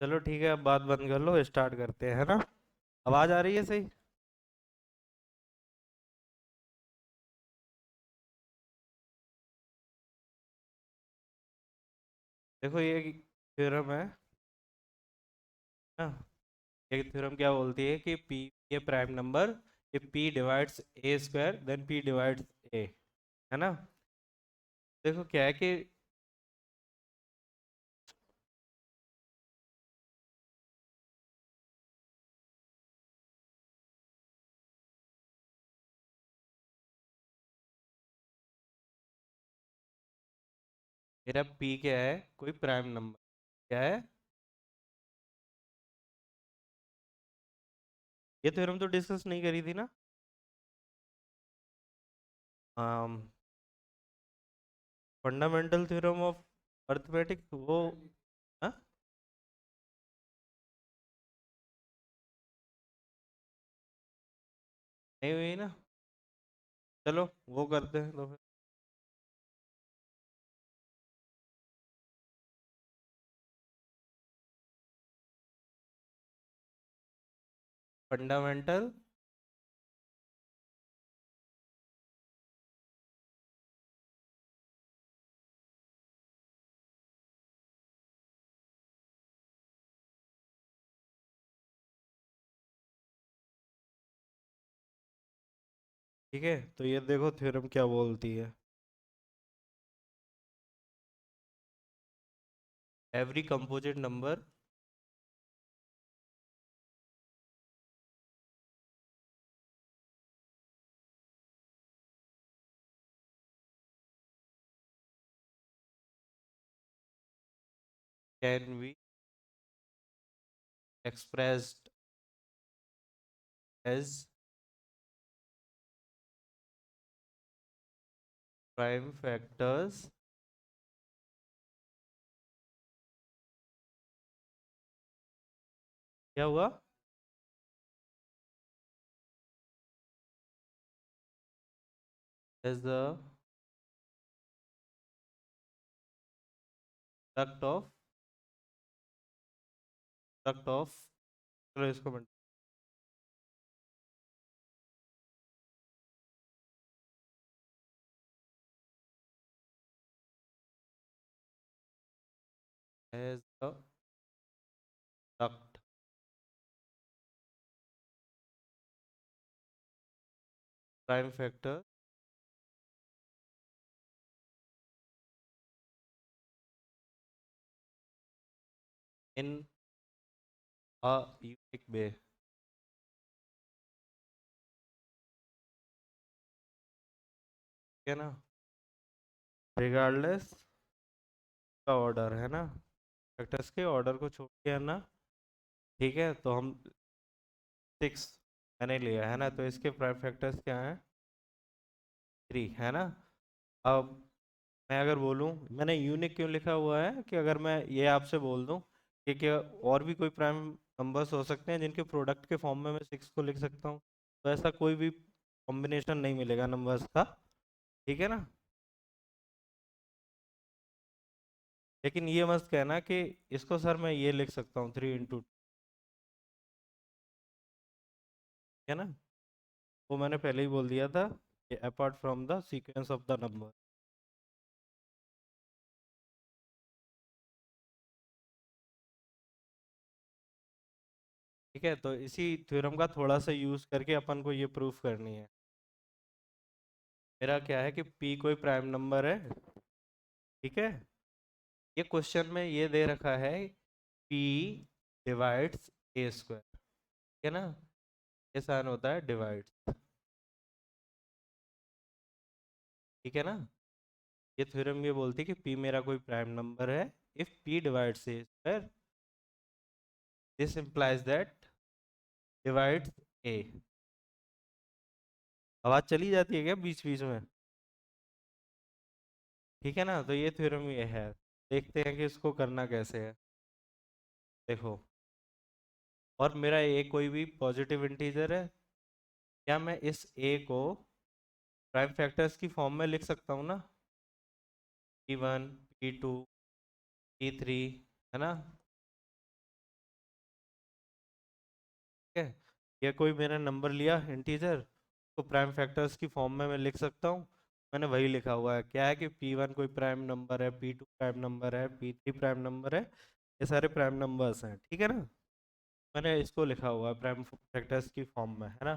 चलो ठीक है, अब बात बंद कर लो, स्टार्ट करते हैं, है ना। आवाज आ रही है सही? देखो ये थ्योरम है ना। ये थ्योरम क्या बोलती है कि पी ये prime number, if p divides A square then p divides A, है ना। देखो क्या है कि मेरा p क्या है, कोई प्राइम नंबर क्या है। ये थ्योरम तो डिस्कस नहीं करी थी ना। फंडामेंटल थ्योरम ऑफ अर्थमेटिक वो। हाँ, नहीं हुई ना। चलो वो करते हैं तो फिर। फंडामेंटल, ठीक है। तो ये देखो थ्योरम क्या बोलती है। Every composite number can be expressed as prime factors। क्या हुआ? as the product of चलो इसको बंद। as the product prime factor in a unique way, ठीक है ना। रिगार्डलेस का ऑर्डर, है ना। फैक्टर्स के ऑर्डर को छोड़ के, है ना। ठीक है, तो हम 6 मैंने लिया है ना, तो इसके प्राइम फैक्टर्स क्या हैं? 3, है ना। अब मैं अगर बोलूं, मैंने यूनिक क्यों लिखा हुआ है कि अगर मैं ये आपसे बोल दूं कि क्या और भी कोई प्राइम नंबर्स हो सकते हैं जिनके प्रोडक्ट के फॉर्म में मैं 6 को लिख सकता हूँ, तो ऐसा कोई भी कॉम्बिनेशन नहीं मिलेगा नंबर्स का, ठीक है ना। लेकिन ये मत कहना कि इसको सर मैं ये लिख सकता हूँ 3 इंटू, है ना। वो मैंने पहले ही बोल दिया था कि apart from the sequence of the number. ठीक है, तो इसी थ्योरम का थोड़ा सा यूज करके अपन को ये प्रूफ करनी है। मेरा क्या है कि p कोई प्राइम नंबर है, ठीक है। ये क्वेश्चन में ये दे रखा है p डिवाइड्स ए स्क्वायर, ठीक है ना। ये साइन होता है डिवाइड्स, ठीक है ना। ये थ्योरम ये बोलती है कि p मेरा कोई प्राइम नंबर है, if p divides A square this implies that divides a। आवाज चली जाती है क्या बीच बीच में? ठीक है ना, तो ये थ्योरम ये है। देखते हैं कि इसको करना कैसे है। देखो, और मेरा a कोई भी पॉजिटिव इंटीजर है, क्या मैं इस a को प्राइम फैक्टर्स की फॉर्म में लिख सकता हूँ ना। p1 p2 p3, है ना। या कोई मैंने नंबर लिया इंटीजर, तो प्राइम फैक्टर्स की फॉर्म में मैं लिख सकता हूँ। मैंने वही लिखा हुआ है, क्या है कि P1 कोई प्राइम नंबर है, P2 प्राइम नंबर है, P3 प्राइम नंबर है, ये सारे प्राइम नंबर्स हैं, ठीक है ना। मैंने इसको लिखा हुआ है प्राइम फैक्टर्स की फॉर्म में, है ना।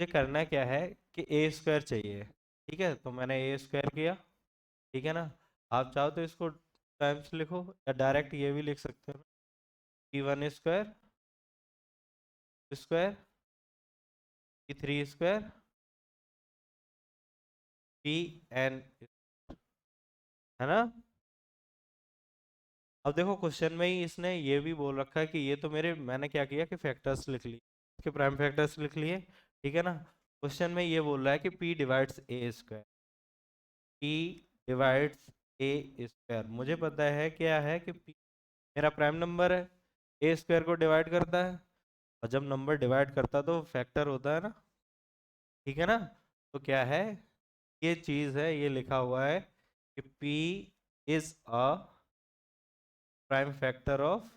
ये करना क्या है कि ए स्क्वायर चाहिए, ठीक है, तो मैंने ए स्क्वायर किया, ठीक है ना। आप चाहो तो इसको टाइम्स लिखो या डायरेक्ट ये भी लिख सकते हो, P1 square square P3 square Pn, है ना। अब देखो क्वेश्चन में ही इसने ये भी बोल रखा है कि ये तो मेरे, मैंने क्या किया कि फैक्टर्स लिख लिए, इसके प्राइम फैक्टर्स लिख लिए, ठीक है ना। क्वेश्चन में ये बोल रहा है कि P divides A square, P divides A square, मुझे पता है क्या है कि P मेरा प्राइम नंबर है, ए स्क्वायर को डिवाइड करता है, और जब नंबर डिवाइड करता है तो फैक्टर होता है ना, ठीक है ना। तो क्या है, ये चीज़ है, ये लिखा हुआ है कि P is a prime factor of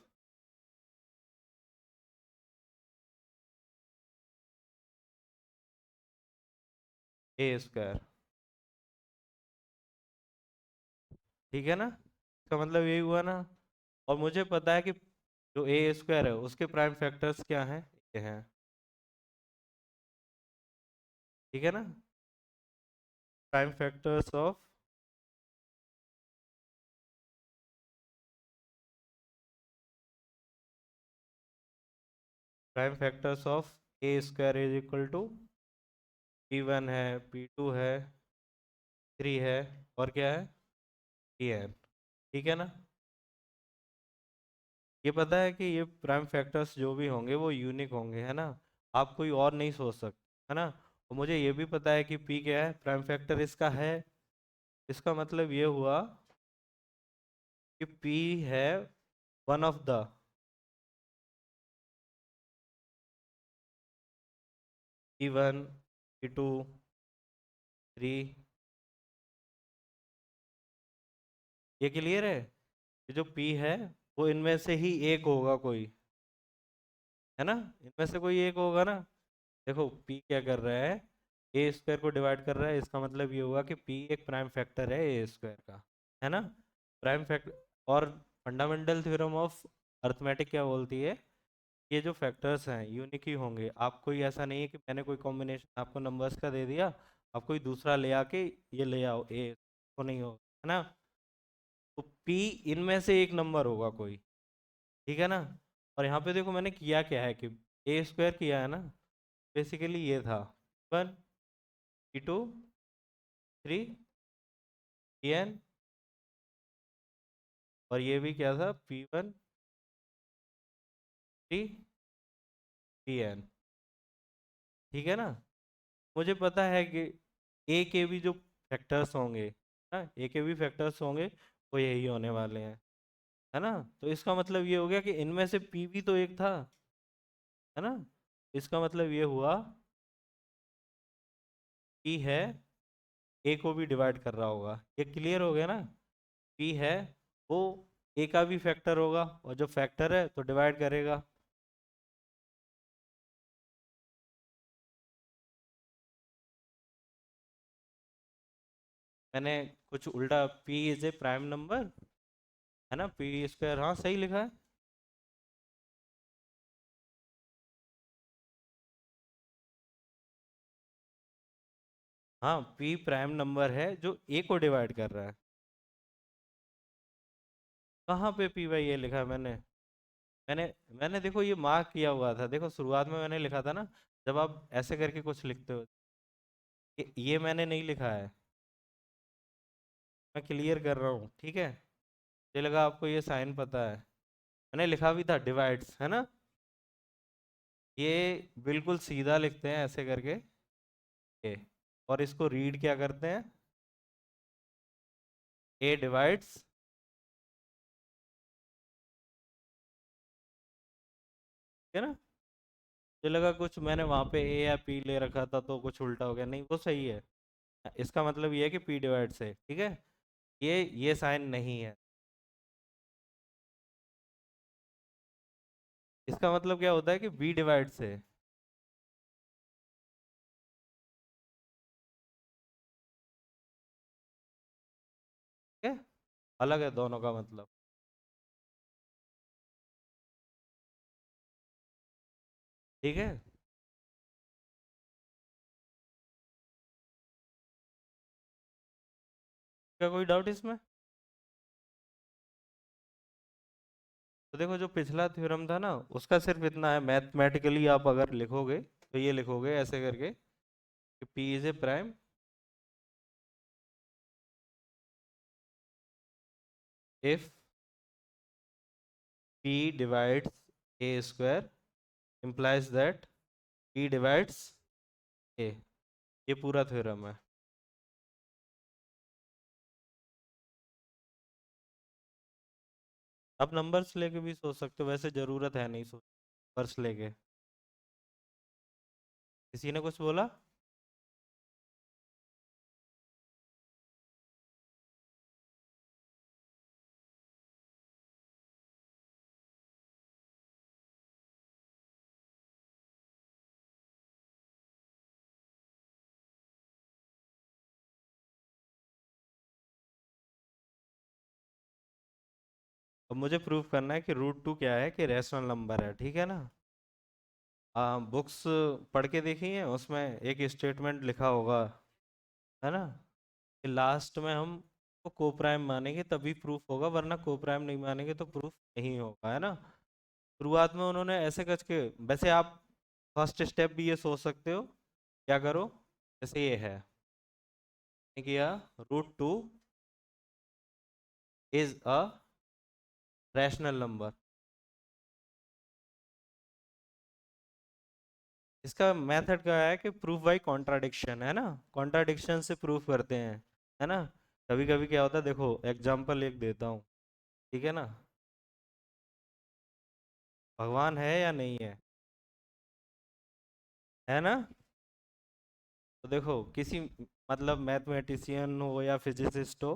a square, ठीक है ना। इसका मतलब यही हुआ ना। और मुझे पता है कि जो ए स्क्वायर है उसके प्राइम फैक्टर्स क्या हैं, ये हैं, ठीक है ना। Prime factors of, prime factors of a square is equal to P1 है, P2 है, 3 है, और क्या है, Pn, ठीक है ना। ये पता है कि ये प्राइम फैक्टर्स जो भी होंगे वो यूनिक होंगे, है ना। आप कोई और नहीं सोच सकते, है ना। और मुझे ये भी पता है कि P क्या है, प्राइम फैक्टर इसका है। इसका मतलब ये हुआ कि P है one of the, P1 P2 3, ये क्लियर है। ये जो P है वो इनमें से ही एक होगा कोई, है ना, इनमें से कोई एक होगा ना। देखो P क्या कर रहा है, ए स्क्वायर को डिवाइड कर रहा है, इसका मतलब ये हुआ कि P एक प्राइम फैक्टर है ए स्क्वायर का, है ना। प्राइम फैक्टर, और फंडामेंटल थ्योरम ऑफ अर्थमेटिक क्या बोलती है, ये जो फैक्टर्स हैं यूनिक ही होंगे। आप कोई ऐसा नहीं है कि मैंने कोई कॉम्बिनेशन आपको नंबर्स का दे दिया, आप कोई दूसरा ले आके ये ले आओ ए, तो नहीं होगा, है ना। तो P इनमें से एक नंबर होगा कोई, ठीक है ना। और यहाँ पे देखो मैंने किया क्या है कि ए स्क्वायर किया है ना, बेसिकली ये था 1 P2 3 Pn, और ये भी क्या था P1 3 Pn, ठीक है ना। मुझे पता है कि ए के भी जो फैक्टर्स होंगे ना, ए के भी फैक्टर्स होंगे, वो यही होने वाले हैं, है ना। तो इसका मतलब ये हो गया कि इनमें से P भी तो एक था, है ना। इसका मतलब ये हुआ P है, ए को भी डिवाइड कर रहा होगा, ये क्लियर हो गया ना। P है वो ए का भी फैक्टर होगा, और जो फैक्टर है तो डिवाइड करेगा। मैंने कुछ उल्टा, P is a prime number, है ना, P स्क्वायर, हाँ सही लिखा है। हाँ P प्राइम नंबर है जो ए को डिवाइड कर रहा है। कहाँ पे P बाई ए लिखा है मैंने, मैंने मैंने देखो ये मार्क किया हुआ था, देखो शुरुआत में मैंने लिखा था ना, जब आप ऐसे करके कुछ लिखते हो, ये मैंने नहीं लिखा है, मैं क्लियर कर रहा हूँ, ठीक है। मुझे लगा आपको ये साइन पता है, मैंने लिखा भी था डिवाइड्स, है ना। ये बिल्कुल सीधा लिखते हैं ऐसे करके, ए, और इसको रीड क्या करते हैं, ए डिवाइड्स, है ना। मुझे लगा कुछ मैंने वहां पे ए या पी ले रखा था तो कुछ उल्टा हो गया, नहीं वो सही है। इसका मतलब ये है कि पी डिवाइड से, ठीक है। ये साइन नहीं है, इसका मतलब क्या होता है कि बी डिवाइड से, अलग है दोनों का मतलब। ठीक है। क्या कोई डाउट इसमें? तो देखो जो पिछला थ्योरम था ना, उसका सिर्फ इतना है, मैथमेटिकली आप अगर लिखोगे तो ये लिखोगे ऐसे करके कि P is a prime if P divides A square implies that P divides A। ये पूरा थ्योरम है। आप नंबर्स लेके भी सोच सकते हो, वैसे जरूरत है नहीं सोच नंबर्स लेके। किसी ने कुछ बोला? अब मुझे प्रूव करना है कि रूट 2 क्या है, कि रैशनल नंबर है, ठीक है ना। बुक्स पढ़ के देखी है, उसमें एक स्टेटमेंट लिखा होगा, है ना, कि लास्ट में हम को कोप्राइम मानेंगे तभी प्रूफ होगा, वरना कोप्राइम नहीं मानेंगे तो प्रूफ नहीं होगा, है ना। शुरुआत में उन्होंने ऐसे करके, वैसे आप फर्स्ट स्टेप भी ये सोच सकते हो, क्या करो, जैसे ये है, ये किया, root 2 is a rational number. इसका मेथड क्या है कि प्रूफ बाय कॉन्ट्राडिक्शन, है ना, कॉन्ट्राडिक्शन से प्रूफ करते हैं, है ना। कभी कभी क्या होता है, देखो एग्जांपल एक देता हूँ, ठीक है ना। भगवान है या नहीं है? है ना। तो देखो किसी, मतलब मैथमेटिशियन हो या फिजिसिस्ट हो,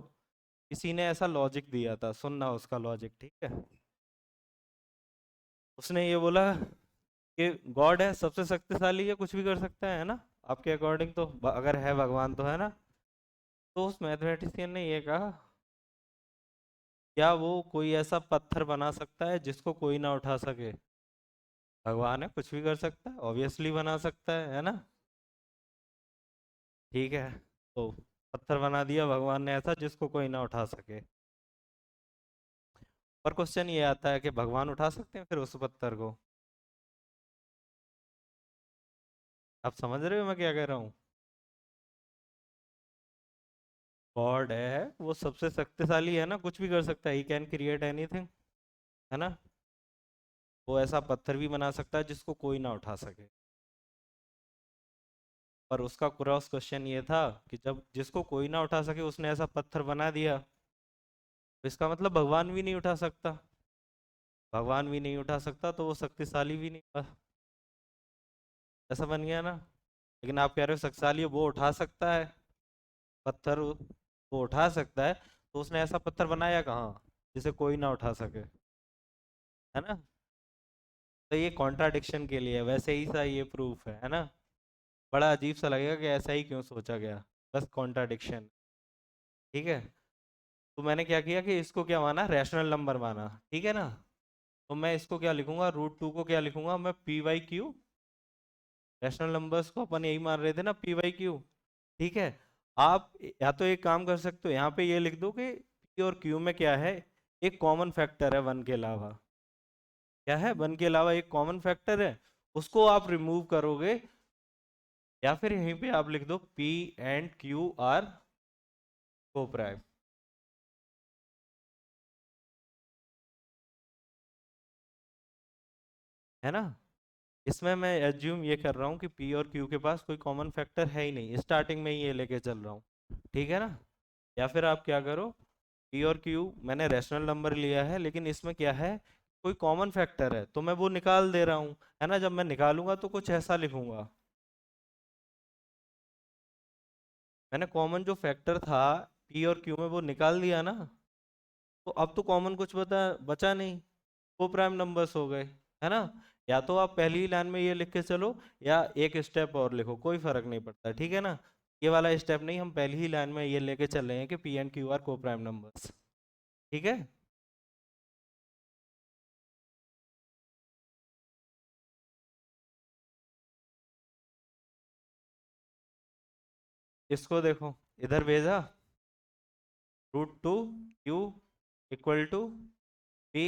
किसी ने ऐसा लॉजिक दिया था, सुनना उसका लॉजिक, ठीक है। उसने ये बोला कि गॉड है, सबसे शक्तिशाली है, कुछ भी कर सकता है ना, आपके अकॉर्डिंग तो अगर है भगवान तो, है ना। तो उस मैथमेटिशियन ने ये कहा, क्या वो कोई ऐसा पत्थर बना सकता है जिसको कोई ना उठा सके? भगवान है, कुछ भी कर सकता है, ऑब्वियसली बना सकता है ना। ठीक है। तो पत्थर बना दिया भगवान ने ऐसा जिसको कोई ना उठा सके। पर क्वेश्चन ये आता है कि भगवान उठा सकते हैं फिर उस पत्थर को? आप समझ रहे हो मैं क्या कह रहा हूँ? गॉड है, वो सबसे शक्तिशाली है ना, कुछ भी कर सकता है, ही कैन क्रिएट एनीथिंग, है ना। वो ऐसा पत्थर भी बना सकता है जिसको कोई ना उठा सके। पर उसका क्रॉस क्वेश्चन ये था कि जब जिसको कोई ना उठा सके उसने ऐसा पत्थर बना दिया, तो इसका मतलब भगवान भी नहीं उठा सकता। भगवान भी नहीं उठा सकता तो वो शक्तिशाली भी नहीं ऐसा बन गया ना। लेकिन आप कह रहे हो शक्तिशाली है, वो उठा सकता है पत्थर, वो उठा सकता है, तो उसने ऐसा पत्थर बनाया कहाँ जिसे कोई ना उठा सके, है ना। तो ये कॉन्ट्राडिक्शन के लिए है, वैसे ही सा ये प्रूफ है ना। बड़ा अजीब सा लगेगा कि ऐसा ही क्यों सोचा गया, बस कॉन्ट्राडिक्शन। ठीक है। तो मैंने क्या किया कि इसको क्या माना, रैशनल नंबर माना, ठीक है ना। तो मैं इसको क्या लिखूंगा, रूट 2 को क्या लिखूंगा मैं, P/Q। रैशनल नंबर्स को अपन यही मान रहे थे ना, P/Q। ठीक है। आप या तो एक काम कर सकते हो, यहाँ पे ये लिख दो कि P और Q में क्या है, एक कॉमन फैक्टर है वन के अलावा। क्या है, वन के अलावा एक कॉमन फैक्टर है, उसको आप रिमूव करोगे। या फिर यहीं पे आप लिख दो P and Q आर को प्राइम, है ना। इसमें मैं एज्यूम ये कर रहा हूँ कि P और Q के पास कोई कॉमन फैक्टर है ही नहीं, स्टार्टिंग में ही ये लेके चल रहा हूँ, ठीक है ना। या फिर आप क्या करो, P और Q मैंने रैशनल नंबर लिया है, लेकिन इसमें क्या है, कोई कॉमन फैक्टर है, तो मैं वो निकाल दे रहा हूँ, है ना। जब मैं निकालूंगा तो कुछ ऐसा लिखूंगा, मैंने कॉमन जो फैक्टर था P और Q में वो निकाल दिया ना। तो अब तो कॉमन कुछ बचा नहीं, वो प्राइम नंबर्स हो गए, है ना। या तो आप पहली ही लाइन में ये लिख के चलो, या एक स्टेप और लिखो, कोई फर्क नहीं पड़ता, ठीक है ना। ये वाला स्टेप नहीं, हम पहली ही लाइन में ये लेके चल रहे हैं कि P and Q are coprime numbers. ठीक है। इसको देखो, इधर भेजा, √2 equal to p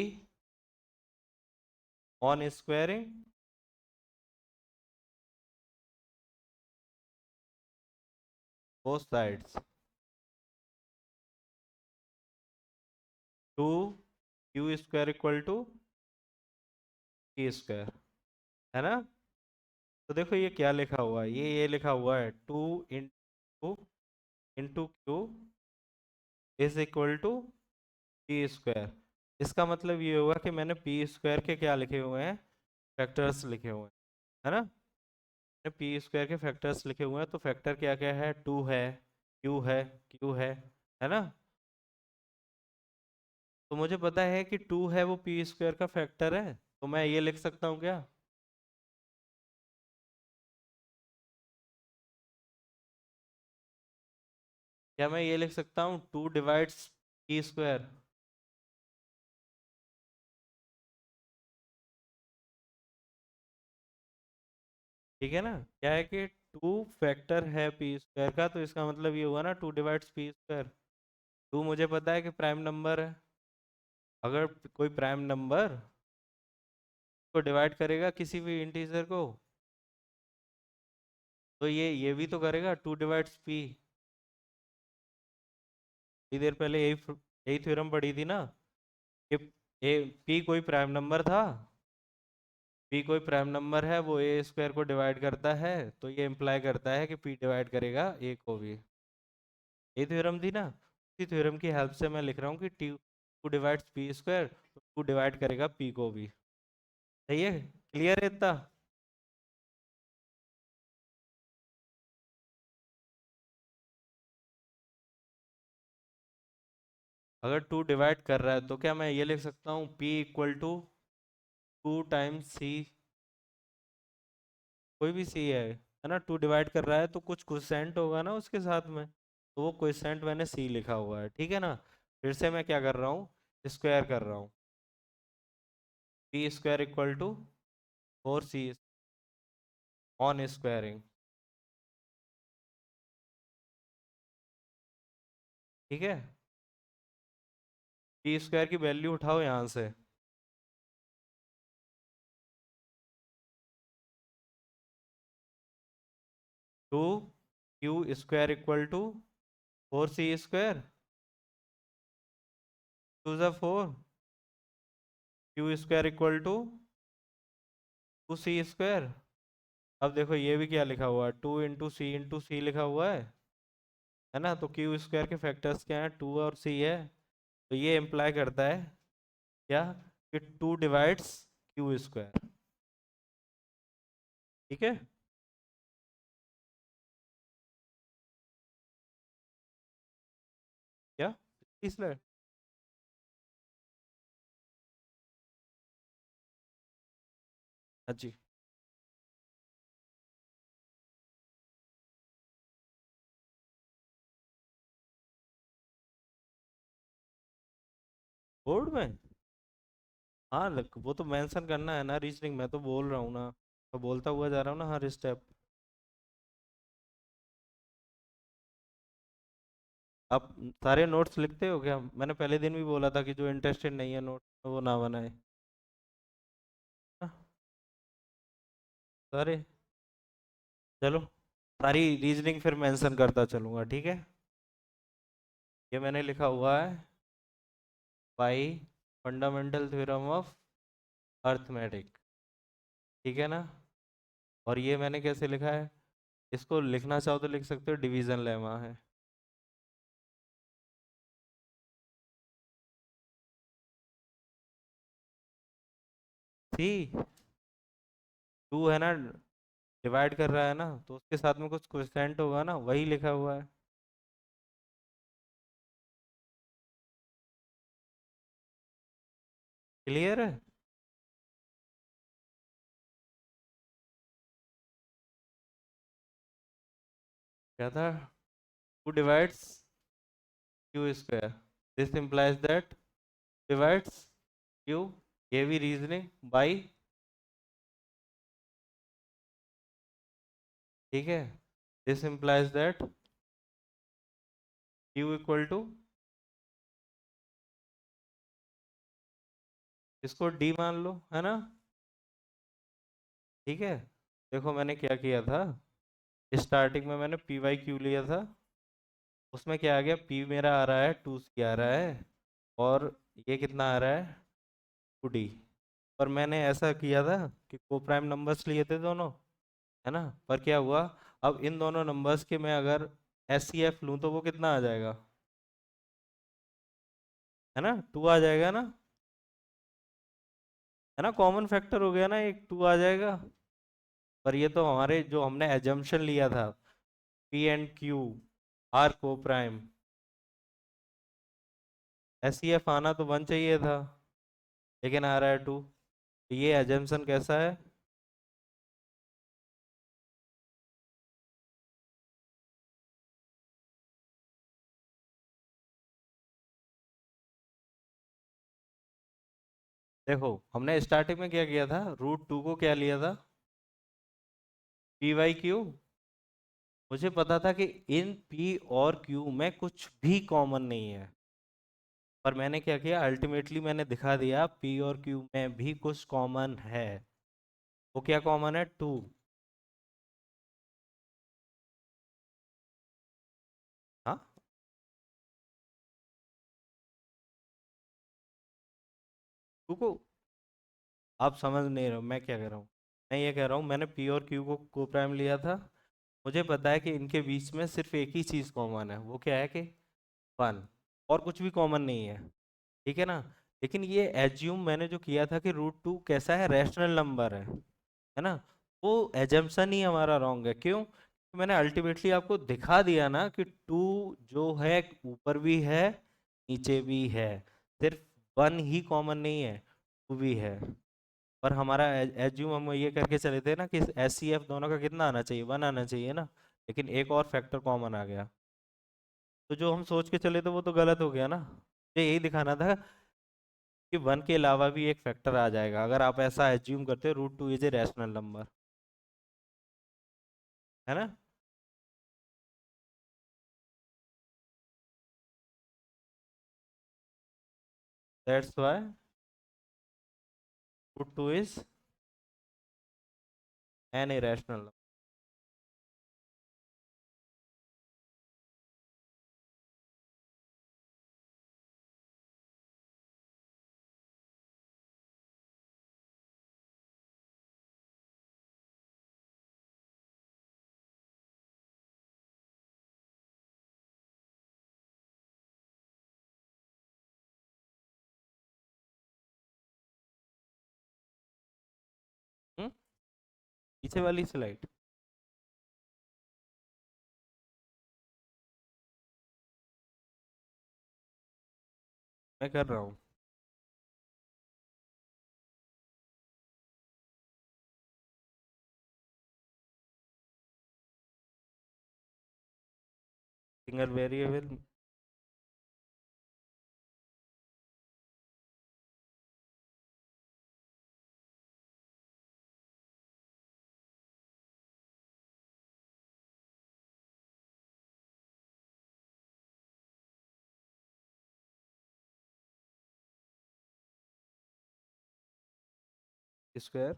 on squaring both sides, 2 q square equal to p square, है ना। तो देखो ये क्या लिखा हुआ है, ये लिखा हुआ है 2 into is equal to p square. इसका मतलब ये हुआ कि मैंने पी स्क्वायर के क्या लिखे हुए हैं, फैक्टर्स लिखे हुए हैं, है ना। मैंने पी स्क्वायर के फैक्टर्स लिखे हुए हैं, तो फैक्टर क्या क्या है, 2 है, क्यू है, क्यू है ना। तो मुझे पता है कि 2 है वो पी स्क्वायर का फैक्टर है, तो मैं ये लिख सकता हूँ क्या, क्या मैं ये लिख सकता हूँ 2 डिवाइड्स पी स्क्वायर। ठीक है ना। क्या है कि 2 फैक्टर है पी स्क्वायर का, तो इसका मतलब ये हुआ ना 2 डिवाइड्स पी स्क्वायर। 2 मुझे पता है कि प्राइम नंबर है, अगर कोई प्राइम नंबर को डिवाइड करेगा किसी भी इंटीजर को, तो ये भी तो करेगा 2 डिवाइड्स पी। थोड़ी देर पहले यही थ्योरम पढ़ी थी ना, कि पी कोई प्राइम नंबर था, पी कोई प्राइम नंबर है, वो ए स्क्वायर को डिवाइड करता है, तो ये इम्प्लाई करता है कि पी डिवाइड करेगा ए को भी। ये थ्योरम थी ना, इसी थ्योरम की हेल्प से मैं लिख रहा हूँ कि टू डिवाइड्स पी स्क्वायर, तो 2 डिवाइड करेगा पी को भी। सही है, क्लियर है इतना। अगर 2 डिवाइड कर रहा है तो क्या मैं ये लिख सकता हूँ p equal to 2 times c, कोई भी सी है ना। 2 डिवाइड कर रहा है तो कुछ क्वोशेंट होगा ना उसके साथ में, तो वो क्वोशेंट मैंने सी लिखा हुआ है, ठीक है ना। फिर से मैं क्या कर रहा हूँ, स्क्वायर कर रहा हूँ, p square equal to 4 c on squaring, ठीक है। पी स्क्वायर की वैल्यू उठाओ यहाँ से, 2 q square equal to 4 c square, 2 ज़ा 4, q square equal to 2 c square. अब देखो ये भी क्या लिखा हुआ है, 2 इंटू सी लिखा हुआ है ना। तो क्यू स्क्वायर के फैक्टर्स क्या हैं, 2 और सी है, तो ये इम्प्लाई करता है क्या, कि 2 डिवाइड्स क्यू स्क्वायर, ठीक है। क्या इसलिए, हाँ जी, बोर्ड में, हाँ वो तो मेंशन करना है ना रीजनिंग, मैं तो बोल रहा हूँ ना, तो बोलता हुआ जा रहा हूँ ना हर स्टेप। आप सारे नोट्स लिखते हो क्या, मैंने पहले दिन भी बोला था कि जो इंटरेस्टेड नहीं है नोट वो ना बनाए। हाँ, सारे, चलो सारी रीजनिंग फिर मेंशन करता चलूंगा, ठीक है। ये मैंने लिखा हुआ है by fundamental theorem of arithmetic, ठीक है ना। और ये मैंने कैसे लिखा है, इसको लिखना चाहो तो लिख सकते हो, डिवीजन लेमा है। सी, 2 है ना, डिवाइड कर रहा है ना, तो उसके साथ में कुछ क्वोशेंट होगा ना, वही लिखा हुआ है। क्लियर है। क्या था, 2 divides q square, this implies that divides q, ये भी रीजनिंग बाई, ठीक है। This implies that q equal to, इसको डी मान लो, है ना, ठीक है। देखो मैंने क्या किया था, स्टार्टिंग में मैंने पी वाई क्यू लिया था, उसमें क्या आ गया, पी मेरा आ रहा है 2C आ रहा है, और ये कितना आ रहा है 2D। पर मैंने ऐसा किया था कि को प्राइम नंबर्स लिए थे दोनों, है ना। पर क्या हुआ, अब इन दोनों नंबर्स के मैं अगर एस सी एफ लूँ तो वो कितना आ जाएगा, है ना, 2 आ जाएगा ना, है ना, कॉमन फैक्टर हो गया ना, एक 2 आ जाएगा। पर ये तो हमारे जो हमने एजम्पशन लिया था, पी एंड क्यू आर को प्राइम, एस सी एफ आना तो 1 चाहिए था, लेकिन आ रहा है 2। ये एजम्पशन कैसा है, देखो हमने स्टार्टिंग में क्या किया था, √2 को क्या लिया था, पी वाई क्यू। मुझे पता था कि इन पी और क्यू में कुछ भी कॉमन नहीं है, पर मैंने क्या किया, अल्टीमेटली मैंने दिखा दिया पी और क्यू में भी कुछ कॉमन है। वो क्या कॉमन है, 2। हाँ, 2 को आप समझ नहीं रहे हो मैं क्या कह रहा हूँ। मैं ये कह रहा हूँ मैंने पी और क्यू को प्राइम लिया था, मुझे पता है कि इनके बीच में सिर्फ एक ही चीज़ कॉमन है, वो क्या है कि 1, और कुछ भी कॉमन नहीं है, ठीक है ना। लेकिन ये एज्यूम मैंने जो किया था कि √2 कैसा है, रैशनल नंबर है ना, वो एजम्पशन ही हमारा रॉन्ग है। क्यों, मैंने अल्टीमेटली आपको दिखा दिया ना कि 2 जो है ऊपर भी है नीचे भी है, सिर्फ 1 ही कॉमन नहीं है, 2 भी है। पर हमारा एज्यूम हम ये करके चले थे ना कि एस सी एफ दोनों का कितना आना चाहिए, 1 आना चाहिए ना, लेकिन एक और फैक्टर कॉमन आ गया, तो जो हम सोच के चले थे वो तो गलत हो गया ना। मुझे यही दिखाना था कि 1 के अलावा भी एक फैक्टर आ जाएगा, अगर आप ऐसा एज्यूम करते हो √2 इज ए रैशनल नंबर, है ना। That's why √2 is an irrational. पीछे वाली स्लाइड मैं कर रहा हूँ। Single variable, square,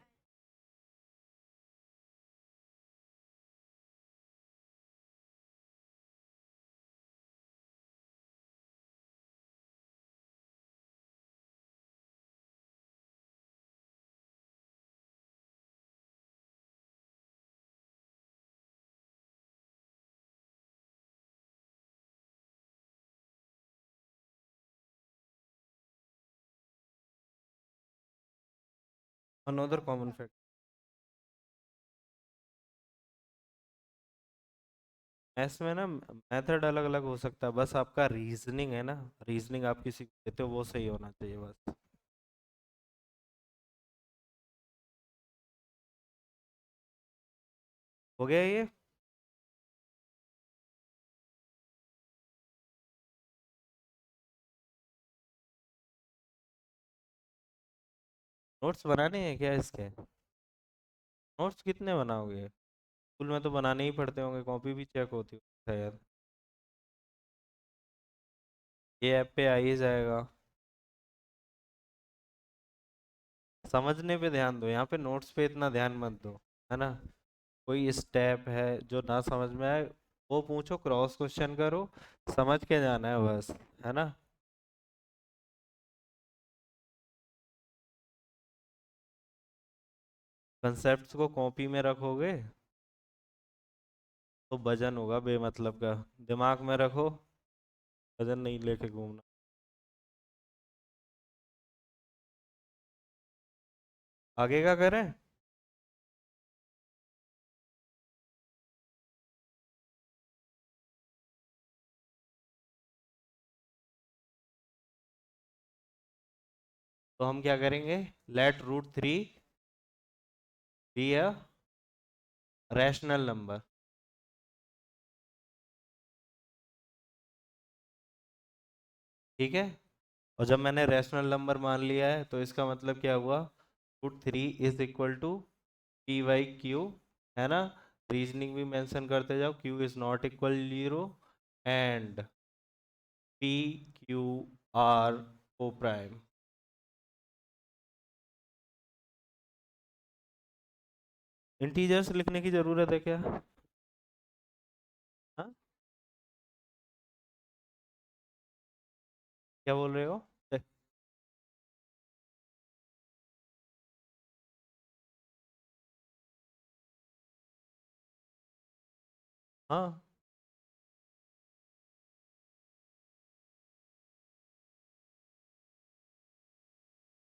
another common factor. इसमें ना मेथड अलग अलग हो सकता है, बस आपका रीजनिंग है ना, रीजनिंग आप किसी को देते हो वो सही होना चाहिए बस। हो गया ये। नोट्स बनाने हैं क्या इसके? नोट्स कितने बनाओगे? स्कूल में तो बनाने ही पड़ते होंगे, कॉपी भी चेक होती है शायद। ये ऐप पे आ ही जाएगा। समझने पे ध्यान दो, यहाँ पे नोट्स पे इतना ध्यान मत दो, है ना। कोई स्टेप है जो ना समझ में आए, वो पूछो, क्रॉस क्वेश्चन करो, समझ के जाना है बस, है ना। कंसेप्ट्स को कॉपी में रखोगे तो वजन होगा बेमतलब का। दिमाग में रखो, वजन नहीं लेके घूमना। आगे का करें? तो हम क्या करेंगे? Let root three be a rational number. ठीक है। और जब मैंने रैशनल नंबर मान लिया है तो इसका मतलब क्या हुआ? Root three is equal to p by q, है ना। रीजनिंग भी मेंशन करते जाओ, q is not equal zero and p q are coprime. Integers लिखने की जरूरत है क्या? हाँ, क्या बोल रहे हो? हाँ,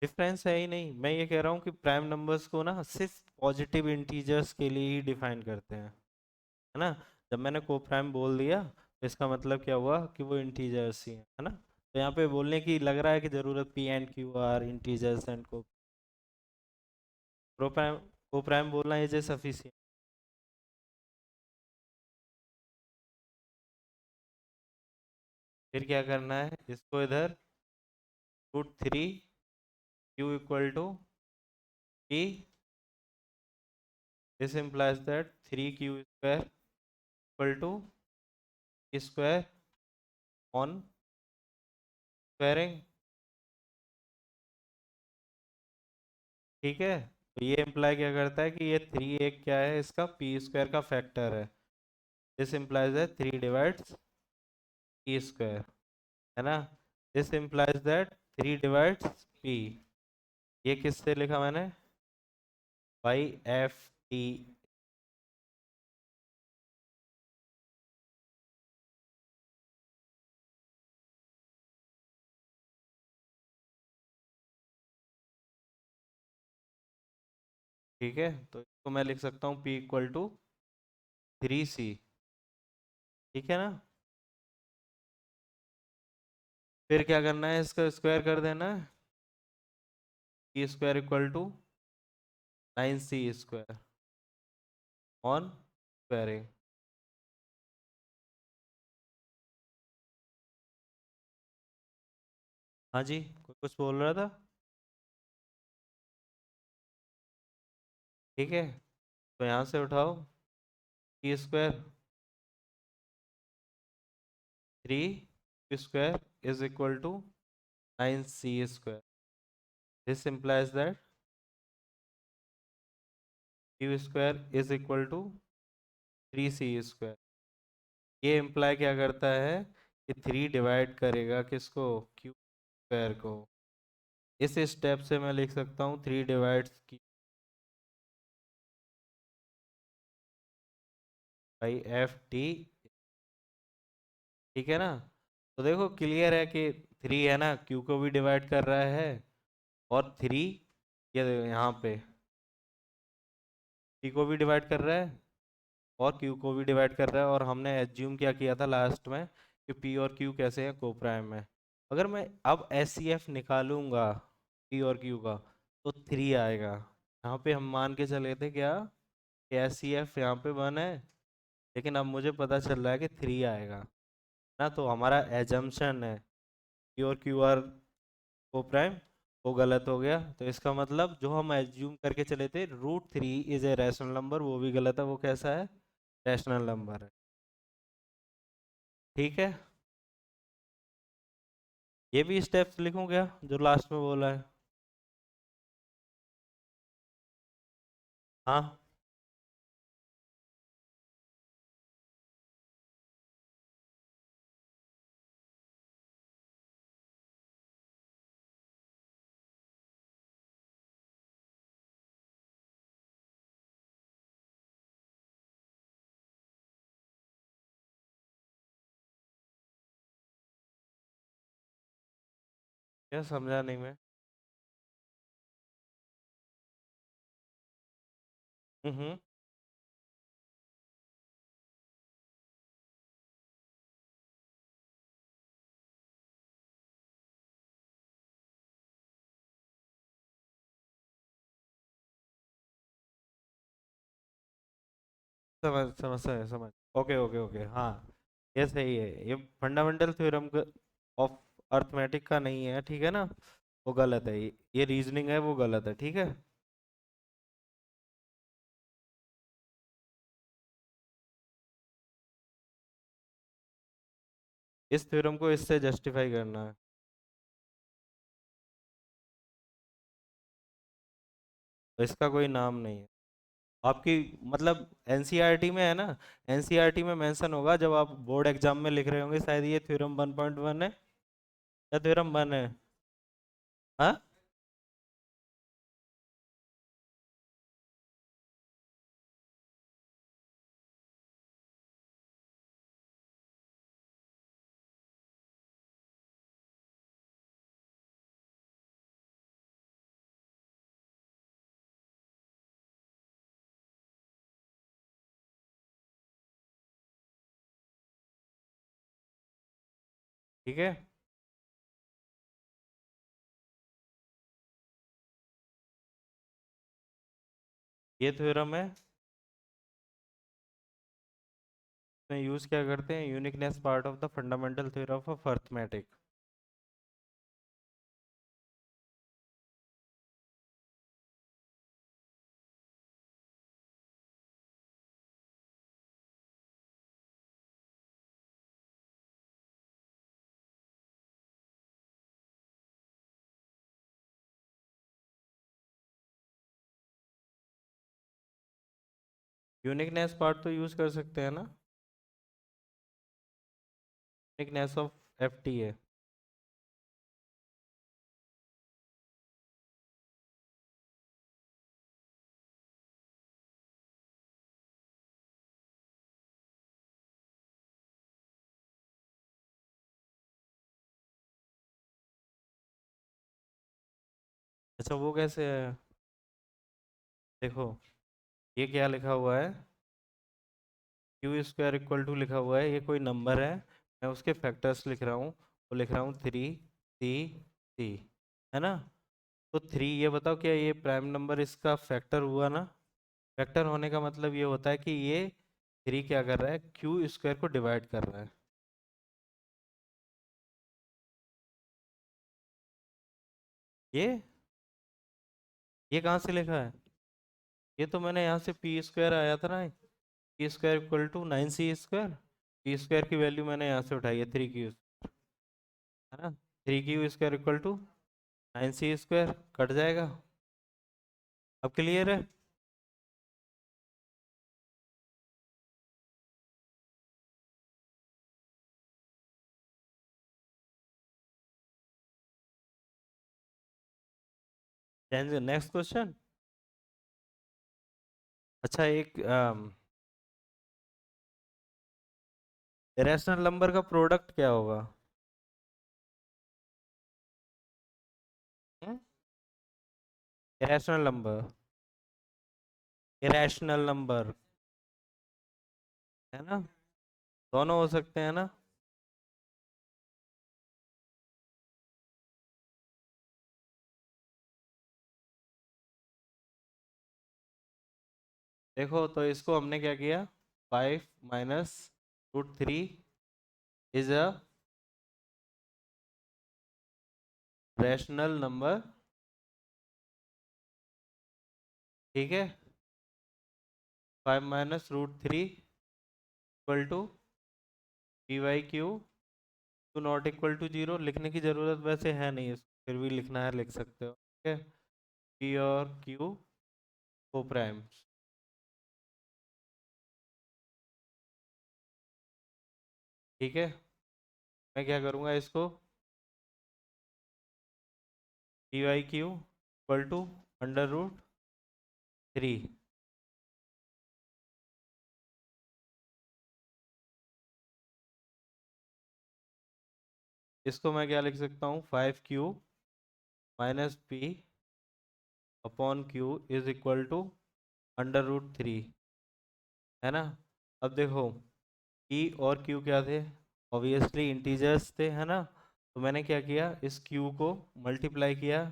डिफरेंस है ही नहीं। मैं ये कह रहा हूँ कि प्राइम नंबर्स को ना सिर्फ पॉजिटिव इंटीजर्स के लिए ही डिफाइन करते हैं, है ना। जब मैंने को प्राइम बोल दिया तो इसका मतलब क्या हुआ कि वो इंटीजर्स ही है ना। तो यहाँ पे बोलने की लग रहा है कि जरूरत p and q are integers and co pro prime co prime बोलना इज ए सफिशिएंट। फिर क्या करना है? इसको इधर root three q equal to e, this implies that three q square equal to square on squaring. ठीक है। तो ये इम्प्लाई क्या करता है कि ये थ्री एक क्या है, इसका पी स्क्वायर का फैक्टर है। This implies that three divides p square, है ना। This implies that three divides p. ये किससे लिखा मैंने? By F T. ठीक है, तो इसको मैं लिख सकता हूँ p equal to three c. ठीक है ना। फिर क्या करना है? इसका स्क्वायर कर देना है। P square equal to nine c square on squaring. हाँ जी, कोई कुछ बोल रहा था? ठीक है, तो यहाँ से उठाओ p square three square is equal to nine c square. This implies that q square is equal to three c square. ये इम्प्लाई क्या करता है कि थ्री डिवाइड करेगा किसको? क्यू स्क्वायर को। इस स्टेप से मैं लिख सकता हूँ थ्री डिवाइड्स की बाई एफ टी। ठीक है ना। तो देखो क्लियर है कि थ्री है ना, क्यू को भी डिवाइड कर रहा है, और थ्री ये यहाँ पे पी को भी डिवाइड कर रहा है और क्यू को भी डिवाइड कर रहा है। और हमने एज्यूम क्या किया था लास्ट में कि पी और क्यू कैसे हैं? कोप्राइम में। अगर मैं अब एस सी एफ निकालूंगा पी और क्यू का तो थ्री आएगा। यहाँ पे हम मान के चले थे क्या कि एस सी एफ यहाँ पे वन है, लेकिन अब मुझे पता चल रहा है कि थ्री आएगा ना। तो हमारा एजम्पशन है पी और क्यू आर कोप्राइम, वो गलत हो गया। तो इसका मतलब जो हम एज्यूम करके चले थे √3 इज ए रैशनल नंबर, वो भी गलत है। वो कैसा है? रैशनल नंबर है। ठीक है, ये भी स्टेप्स लिखूं क्या जो लास्ट में बोला है? हाँ, क्या समझा नहीं मैं? हम्म। समझ समझ। ओके ओके ओके, हाँ, ये सही है। ये फंडामेंटल थ्योरम ऑफ अर्थमेटिक का नहीं है, ठीक है ना? वो गलत है, ये रीजनिंग है, वो गलत है, ठीक है। इस थ्योरम को इससे जस्टिफाई करना है। तो इसका कोई नाम नहीं है आपकी, मतलब एनसीईआरटी में है ना? एनसीईआरटी में मेंशन होगा जब आप बोर्ड एग्जाम में लिख रहे होंगे, शायद ये थ्योरम 1.1 है या थ्योरम 1 है। हाँ, ठीक है। ये थ्योरम है, इसमें यूज क्या करते हैं? Uniqueness part of the fundamental theorem of arithmetic. Uniqueness part तो यूज कर सकते हैं ना? यूनिकनेस ऑफ एफटी है। अच्छा, वो कैसे है? देखो, ये क्या लिखा हुआ है? क्यू स्क्वायर इक्वल टू लिखा हुआ है, ये कोई नंबर है, मैं उसके फैक्टर्स लिख रहा हूँ। वो लिख रहा हूँ 3 C C, है ना? तो 3, ये बताओ क्या ये प्राइम नंबर इसका फैक्टर हुआ ना? फैक्टर होने का मतलब ये होता है कि ये 3 क्या कर रहा है? क्यू स्क्वायर को डिवाइड कर रहा है। ये कहाँ से लिखा है? ये तो मैंने यहाँ से पी स्क्वायर आया था ना, p square equal to 9C square. P square की वैल्यू मैंने यहाँ से उठाई है 3Q, है ना? 3Q square equal to 9C square, cut जाएगा। अब क्लियर है? Next question. अच्छा, एक रैशनल नंबर का प्रोडक्ट क्या होगा? इरेशनल नंबर, इरेशनल नंबर, है ना? दोनों हो सकते हैं ना? देखो, तो इसको हमने क्या किया? 5 - √3 इज अ रैशनल नंबर, ठीक है, 5 - √3 equal to p/q, to not equal to 0। लिखने की ज़रूरत वैसे है नहीं, इसको फिर भी लिखना है लिख सकते हो, ठीक है। p और q को प्राइम, ठीक है। मैं क्या करूँगा इसको, p/q इक्वल टू √3, इसको मैं क्या लिख सकता हूँ, 5q minus p upon q is equal to √3, है ना। अब देखो p और q क्या थे, ऑब्वियसली इंटीजर्स थे, है ना। तो मैंने क्या किया, इस q को मल्टीप्लाई किया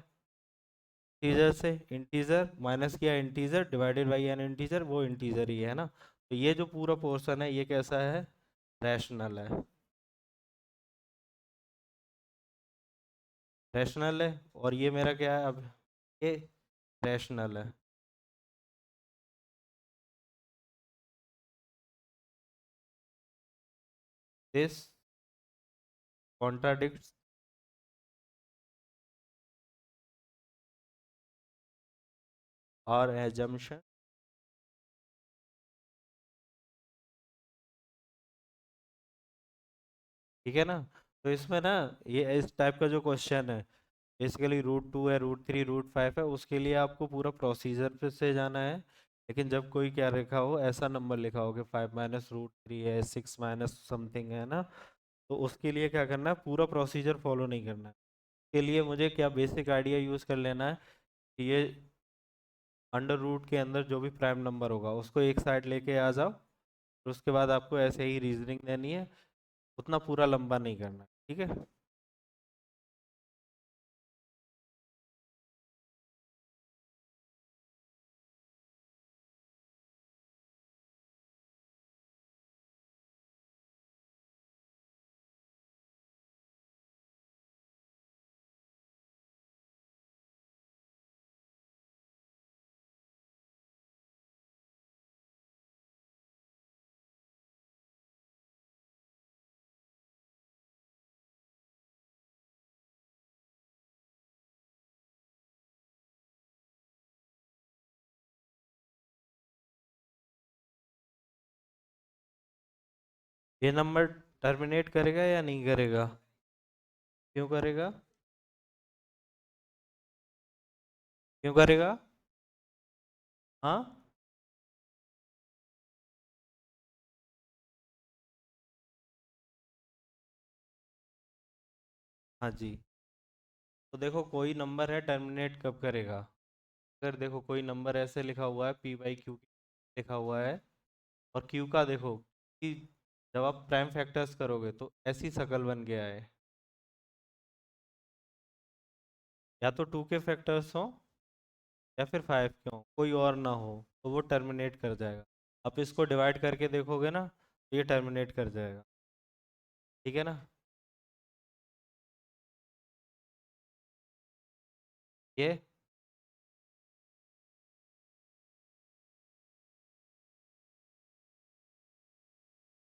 इंटीजर से, इंटीजर माइनस किया integer, divided by N integer, वो इंटीजर ही है ना। तो ये जो पूरा पोर्शन है ये कैसा है, रैशनल है, रैशनल है। और ये मेरा क्या है अब, ये रैशनल है। दिस कॉन्ट्राडिक्ट्स और एजम्पशन, ठीक है ना। तो इसमें ना, ये इस टाइप का जो क्वेश्चन है, बेसिकली √2 है, √3, √5 है, उसके लिए आपको पूरा प्रोसीजर पे से जाना है। लेकिन जब कोई क्या लिखा हो, ऐसा नंबर लिखा हो कि 5 - √3 है, 6 माइनस समथिंग है ना, तो उसके लिए क्या करना है, पूरा प्रोसीजर फॉलो नहीं करना है। के लिए मुझे क्या बेसिक आइडिया यूज़ कर लेना है कि ये अंडर रूट के अंदर जो भी प्राइम नंबर होगा उसको एक साइड लेके आ जाओ, फिर उसके बाद आपको ऐसे ही रीजनिंग देनी है, उतना पूरा लंबा नहीं करना, ठीक है। ये नंबर टर्मिनेट करेगा या नहीं करेगा, क्यों करेगा, क्यों करेगा, हाँ। हाँ जी। तो देखो कोई नंबर है टर्मिनेट कब करेगा, अगर देखो कोई नंबर ऐसे लिखा हुआ है p/q लिखा हुआ है, और q का देखो कि जब आप प्राइम फैक्टर्स करोगे तो ऐसी शक्ल बन गया है, या तो 2 के फैक्टर्स हो या फिर 5 के हो, कोई और ना हो, तो वो टर्मिनेट कर जाएगा। आप इसको डिवाइड करके देखोगे ना, तो ये टर्मिनेट कर जाएगा, ठीक है ना। ये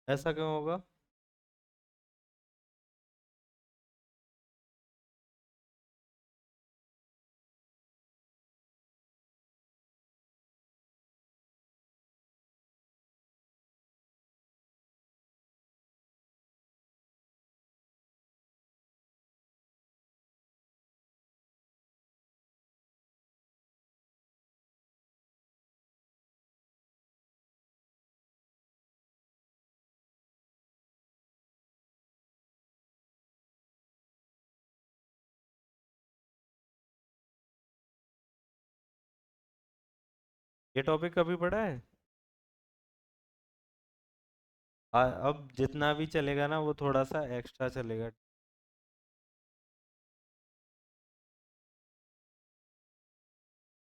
ऐसा क्यों होगा, ये टॉपिक कभी पढ़ा है। अब जितना भी चलेगा ना वो थोड़ा सा एक्स्ट्रा चलेगा,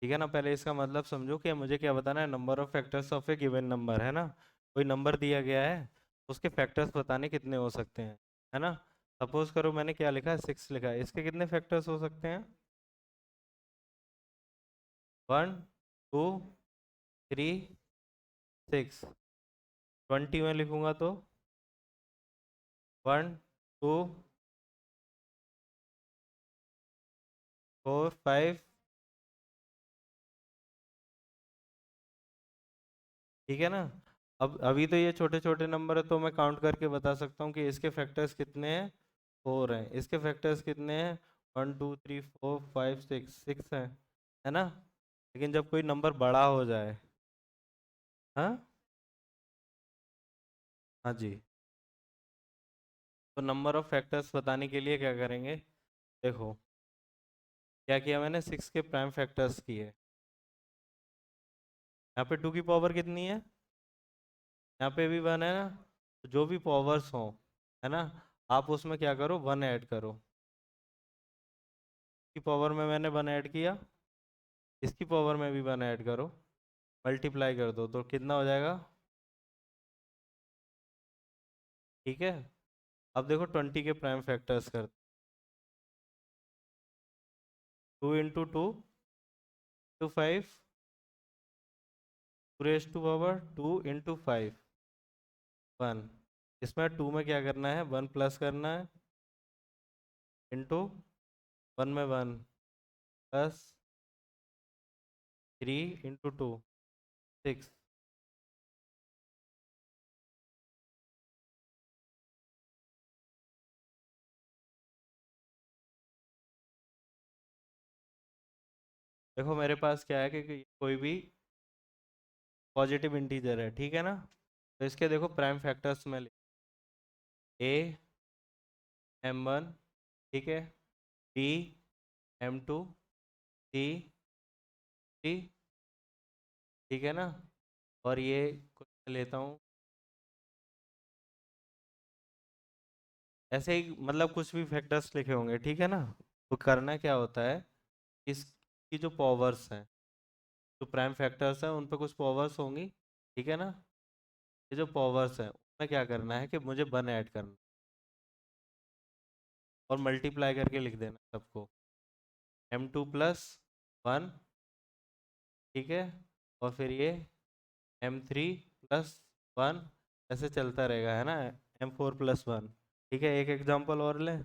ठीक है ना। पहले इसका मतलब समझो कि मुझे क्या बताना है, number of factors of a given number, है ना। कोई नंबर दिया गया है, उसके फैक्टर्स बताने कितने हो सकते हैं, है ना। सपोज करो मैंने क्या लिखा है, 6 लिखा है, इसके कितने फैक्टर्स हो सकते हैं, 1, टू, थ्री, सिक्स। 20 में लिखूंगा तो 1, 2, 4, 5। ठीक है ना। अब अभी तो ये छोटे छोटे नंबर है तो मैं काउंट करके बता सकता हूँ कि इसके फैक्टर्स कितने हैं। 4 हैं। इसके फैक्टर्स कितने हैं। 1, 2, 3, 4, 5, 6, 6 हैं, है ना। लेकिन जब कोई नंबर बड़ा हो जाए। हाँ। हाँ जी। तो नंबर ऑफ फैक्टर्स बताने के लिए क्या करेंगे। देखो क्या किया मैंने, 6 के प्राइम फैक्टर्स किए। यहाँ पे 2 की पावर कितनी है, यहाँ पे भी 1 है ना। तो जो भी पावर्स हो, है ना, आप उसमें क्या करो, 1 ऐड करो। की पावर में मैंने 1 ऐड किया, इसकी पावर में भी 1 ऐड करो, मल्टीप्लाई कर दो तो कितना हो जाएगा। ठीक है। अब देखो 20 के प्राइम फैक्टर्स कर। 2 इंटू 2, टू 5, 2 टू इंटू 5, 1। इसमें 2 में क्या करना है, 1 प्लस करना है, इंटू 1 में 1 प्लस 3 इंटू 2, 6। देखो मेरे पास क्या है कि कोई भी पॉजिटिव इंटीजर है, ठीक है ना। तो इसके देखो प्राइम फैक्टर्स में ए M1, ठीक है, बी M2, सी थ्री, ठीक है ना। और ये कुछ लेता हूँ ऐसे ही, मतलब कुछ भी फैक्टर्स लिखे होंगे, ठीक है ना। तो करना क्या होता है, इसकी जो पावर्स हैं, जो प्राइम फैक्टर्स हैं उन पे कुछ पावर्स होंगी, ठीक है ना। ये जो पावर्स हैं उनमें क्या करना है कि मुझे 1 ऐड करना और मल्टीप्लाई करके लिख देना सबको। M2 प्लस 1, ठीक है। और फिर ये M3 प्लस 1, ऐसे चलता रहेगा, है ना। M4 plus 1। ठीक है, एक एग्जांपल और लें।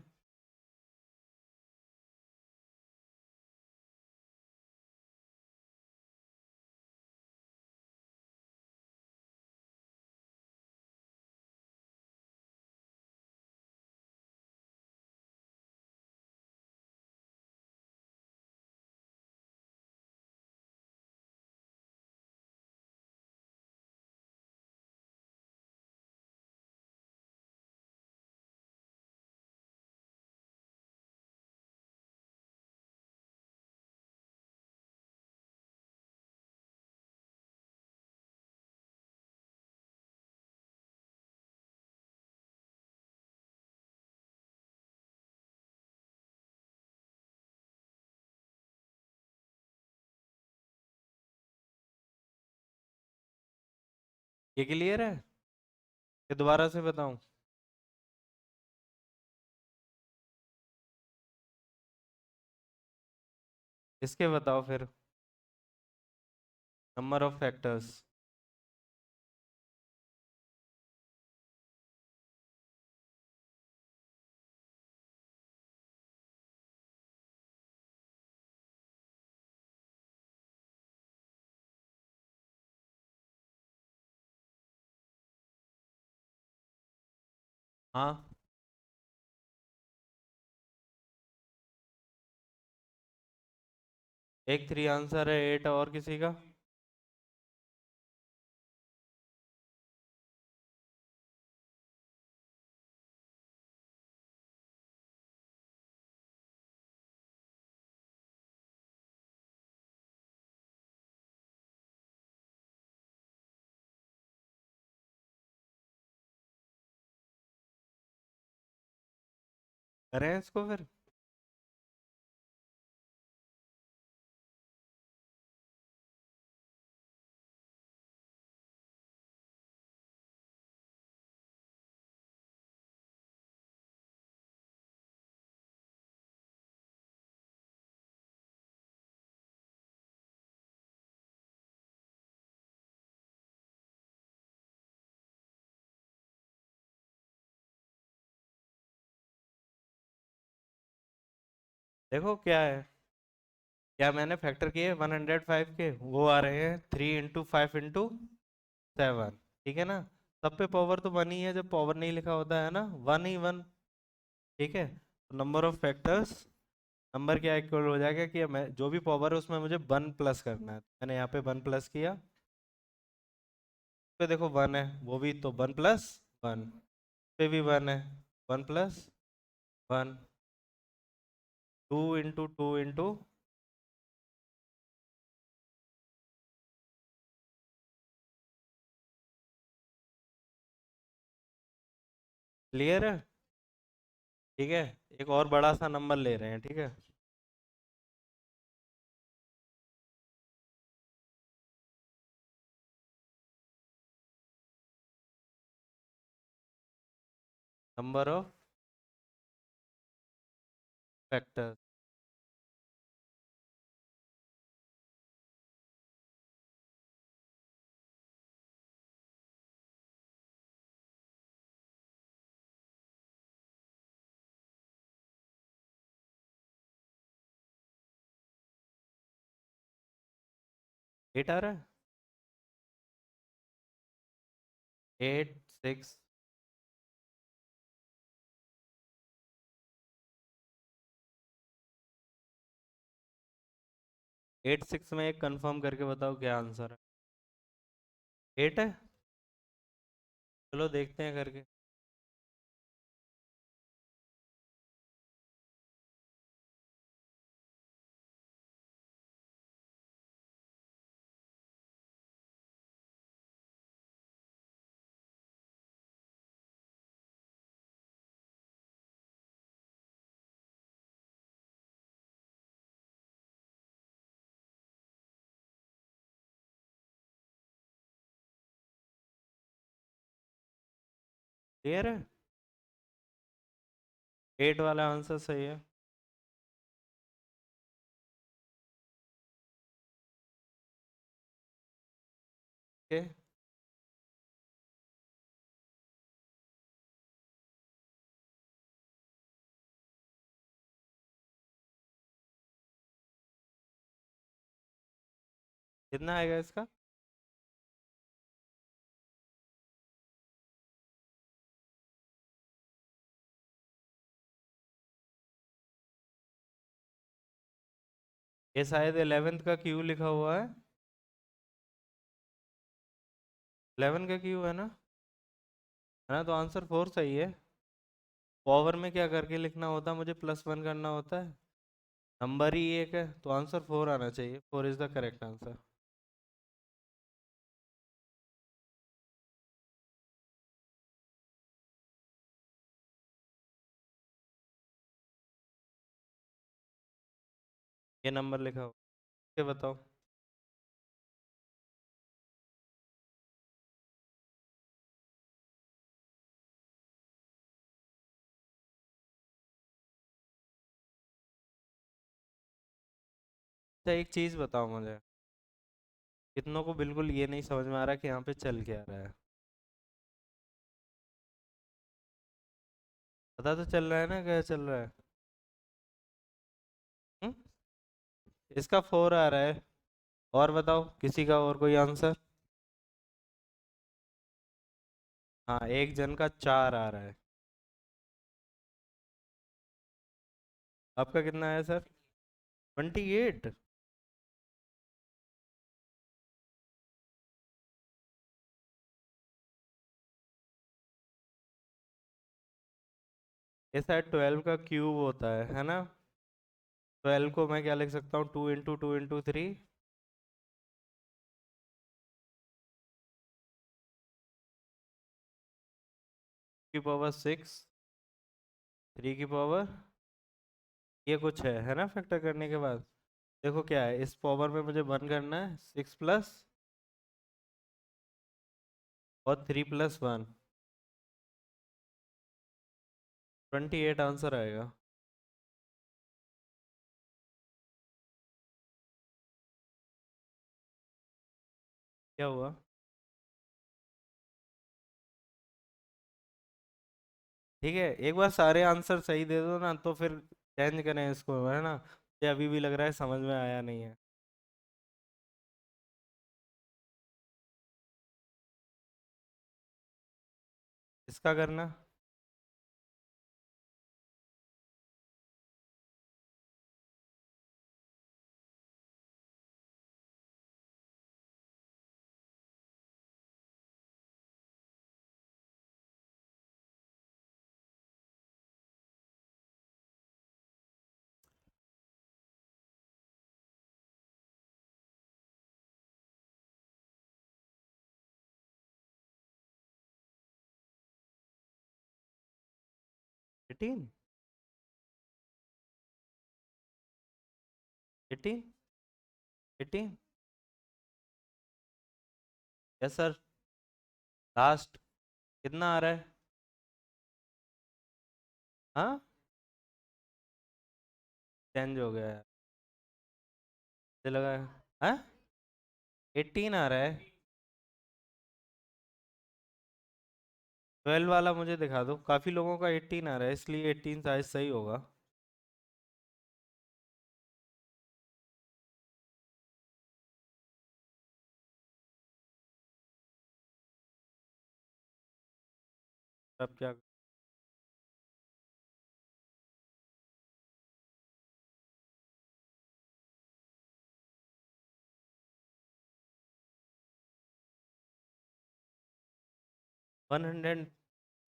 ये क्लियर है कि दोबारा से बताऊं। इसके बताओ फिर, नंबर ऑफ फैक्टर्स। हाँ। एक 3 आंसर है, 8 और किसी का। करें इसको फिर। देखो क्या है, क्या मैंने फैक्टर किए 105 के, वो आ रहे हैं 3 × 5 × 7, ठीक है ना। सब पे पावर तो वन ही है, जब पावर नहीं लिखा होता है ना, वन ही वन। ठीक है, तो नंबर ऑफ फैक्टर्स, नंबर क्या इक्वल हो जाएगा कि मैं जो भी पावर है उसमें मुझे वन प्लस करना है, मैंने यहाँ पे वन प्लस किया, पे देखो वन है, वो भी तो वन प्लस वन, पे भी वन है, वन प्लस वन, 2 × 2 × क्लियर है। ठीक है, एक और बड़ा सा नंबर ले रहे हैं, ठीक है। नंबर ऑफ फैक्टर, 8 आ रहा है, 8 6, 8 6 में एक कंफर्म करके बताओ क्या आंसर है। 8 है, चलो देखते हैं करके। क्लियर है, 8 वाला आंसर सही है। ओके, कितना आएगा इसका। ये शायद 11th का क्यू लिखा हुआ है, 11 का क्यू है ना, है ना, तो आंसर 4 सही है। पावर में क्या करके लिखना होता है, मुझे +1 करना होता है, नंबर ही एक है, तो आंसर 4 आना चाहिए, 4 इज द करेक्ट आंसर। ये नंबर लिखा हो, ये बताओ। अच्छा एक चीज बताओ मुझे, कितनों को बिल्कुल ये नहीं समझ में आ रहा कि यहाँ पे चल क्या रहा है। पता तो चल रहा है ना क्या चल रहा है। हुँ? इसका 4 आ रहा है, और बताओ किसी का और कोई आंसर। हाँ, एक जन का 4 आ रहा है। आपका कितना है सर। 28। ये शायद 12 का क्यूब होता है ना। 12 को मैं क्या लिख सकता हूँ, 2 × 2 × 3 की पावर 6, 3 की पावर, ये कुछ है ना फैक्टर करने के बाद। देखो क्या है, इस पावर में मुझे वन करना है, 6 + और 3 + 1, 28 आंसर आएगा। क्या हुआ। ठीक है, एक बार सारे आंसर सही दे दो ना, तो फिर चेंज करें इसको, है ना? ये अभी भी लग रहा है समझ में आया नहीं है। इसका करना। Eighteen. Eighteen. Eighteen. Yes sir. Last कितना आ रहा है? हाँ, चेंज हो गया है। मुझे लगा। हाँ, 18 आ रहा है। 12 वाला मुझे दिखा दो, काफी लोगों का 18 आ रहा है, इसलिए 18 साइज सही होगा। अब क्या? 100।